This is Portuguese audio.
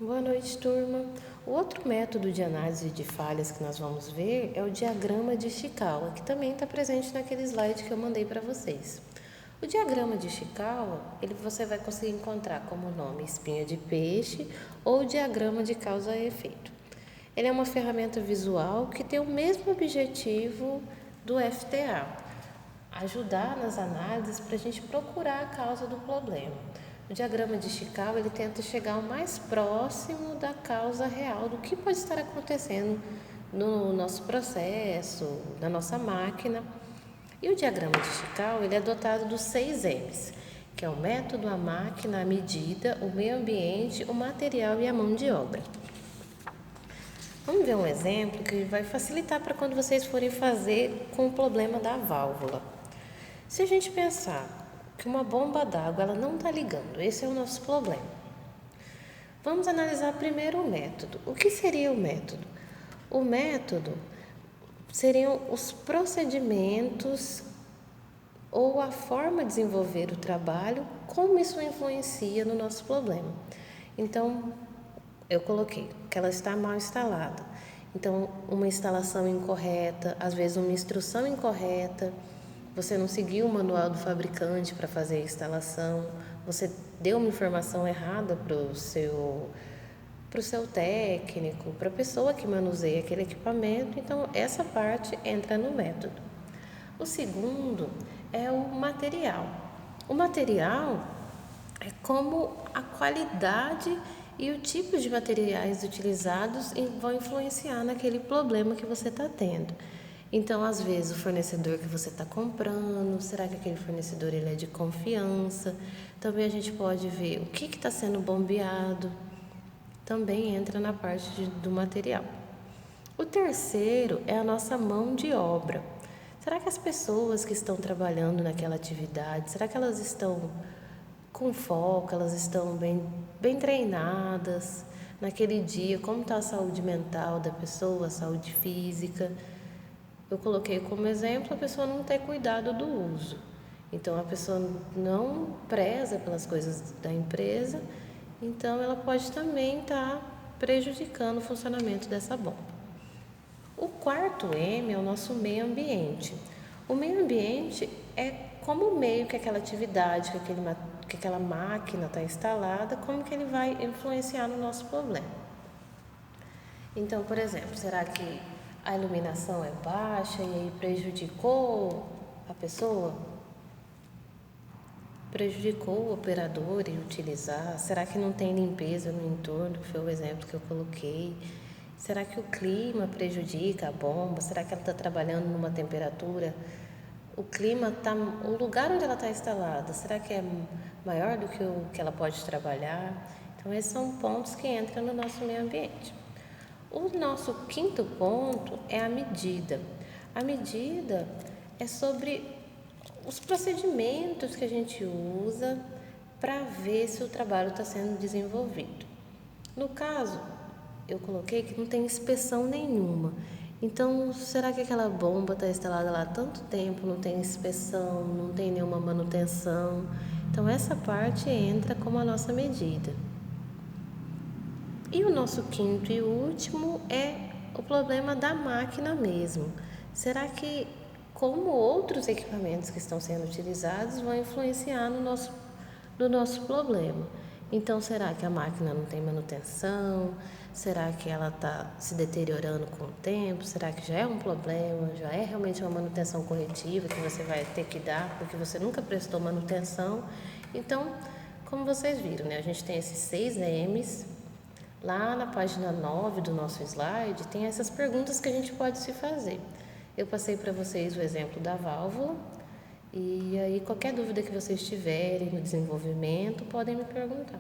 Boa noite, turma. O outro método de análise de falhas que nós vamos ver é o diagrama de Ishikawa, que também está presente naquele slide que eu mandei para vocês. O diagrama de Ishikawa, você vai conseguir encontrar como nome espinha de peixe ou diagrama de causa e efeito. Ele é uma ferramenta visual que tem o mesmo objetivo do FTA, ajudar nas análises para a gente procurar a causa do problema. O diagrama de Ishikawa ele tenta chegar o mais próximo da causa real do que pode estar acontecendo no nosso processo, na nossa máquina. E o diagrama de Ishikawa ele é dotado dos 6 M's, que é o método, a máquina, a medida, o meio ambiente, o material e a mão de obra. Vamos ver um exemplo que vai facilitar para quando vocês forem fazer com o problema da válvula. Se a gente pensar que uma bomba d'água ela não está ligando, esse é o nosso problema. Vamos analisar primeiro o método. O que seria o método? O método seriam os procedimentos ou a forma de desenvolver o trabalho, como isso influencia no nosso problema. Então, eu coloquei que ela está mal instalada. Então, uma instalação incorreta, às vezes uma instrução incorreta, você não seguiu o manual do fabricante para fazer a instalação, você deu uma informação errada para o seu técnico, para a pessoa que manuseia aquele equipamento, então essa parte entra no método. O segundo é o material. O material é como a qualidade e o tipo de materiais utilizados vão influenciar naquele problema que você está tendo. Então, às vezes, o fornecedor que você está comprando, será que aquele fornecedor ele é de confiança? Também a gente pode ver o que está sendo bombeado, também entra na parte do material. O terceiro é a nossa mão de obra. Será que as pessoas que estão trabalhando naquela atividade, será que elas estão com foco, elas estão bem treinadas naquele dia? Como está a saúde mental da pessoa, a saúde física? Eu coloquei como exemplo a pessoa não ter cuidado do uso. Então, a pessoa não preza pelas coisas da empresa, então ela pode também estar prejudicando o funcionamento dessa bomba. O quarto M é o nosso meio ambiente. O meio ambiente é como o meio que aquela atividade, que aquela máquina está instalada, como que ele vai influenciar no nosso problema. Então, por exemplo, será que a iluminação é baixa e aí prejudicou a pessoa? Prejudicou o operador em utilizar? Será que não tem limpeza no entorno, que foi o exemplo que eu coloquei? Será que o clima prejudica a bomba? Será que ela está trabalhando numa temperatura? O lugar onde ela está instalada, será que é maior do que o que ela pode trabalhar? Então, esses são pontos que entram no nosso meio ambiente. O nosso quinto ponto é a medida. A medida é sobre os procedimentos que a gente usa para ver se o trabalho está sendo desenvolvido. No caso, eu coloquei que não tem inspeção nenhuma. Então, será que aquela bomba está instalada lá há tanto tempo, não tem inspeção, não tem nenhuma manutenção? Então, essa parte entra como a nossa medida. E o nosso quinto e último é o problema da máquina mesmo. Será que, como outros equipamentos que estão sendo utilizados, vão influenciar no nosso problema? Então, será que a máquina não tem manutenção? Será que ela está se deteriorando com o tempo? Será que já é um problema? Já é realmente uma manutenção corretiva que você vai ter que dar porque você nunca prestou manutenção? Então, como vocês viram, né? A gente tem esses 6 M's. Lá na página 9 do nosso slide, tem essas perguntas que a gente pode se fazer. Eu passei para vocês o exemplo da válvula e aí qualquer dúvida que vocês tiverem no desenvolvimento, podem me perguntar.